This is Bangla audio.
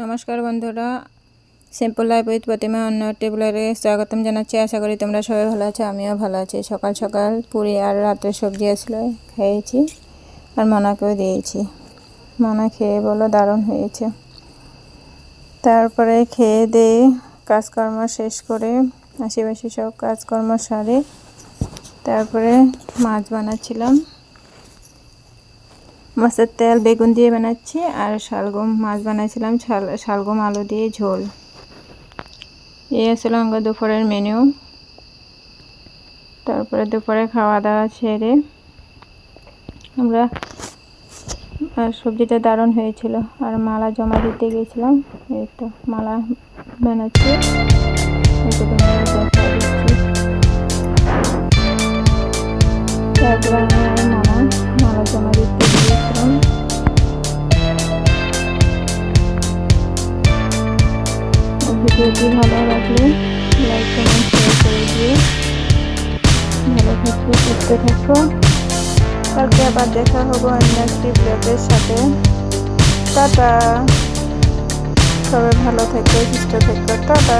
নমস্কার বন্ধুরা, সিম্পল লাইফ উইথ প্রতিমা অন্য টেবিলারে স্বাগতম জানাচ্ছি। আশা করি তোমরা সবাই ভালো আছো, আমিও ভালো আছি। সকাল সকাল পুরি আর রাতের সবজি আসলে খেয়েছি আর মনাকেও দিয়েছি। মনা খেয়ে বলো দারুণ হয়েছে। তারপরে খেয়ে দিয়ে কাজকর্ম শেষ করে আশেপাশে সব কাজকর্ম সারে তারপরে মাছ বানাচ্ছিলাম। মাছের তেল বেগুন দিয়ে বানাচ্ছি আর শালগম মাছ বানাইছিলাম, শালগম আলু দিয়ে ঝোল। এই আসলে আমার দুপুরের মেনু। তারপরে দুপুরে খাওয়া দাওয়া সেরে আমরা আর সবজিটা দারুণ হয়েছিল আর মালা জমা দিতে গেছিলাম। এই তো মালা বানাচ্ছি, তারপরে আমি মালা জমা দিতে গিয়েছিলাম। ভিডিওটি ভালো লাগলে লাইক কমেন্ট শেয়ার করে দিয়ে ভালো থাকো, সুস্থ থাকো। কালকে আবার দেখা হবো অন্য একটি ব্লগের সাথে। টাটা, সবাই ভালো থেকো, সুস্থ থেকো। টাটা।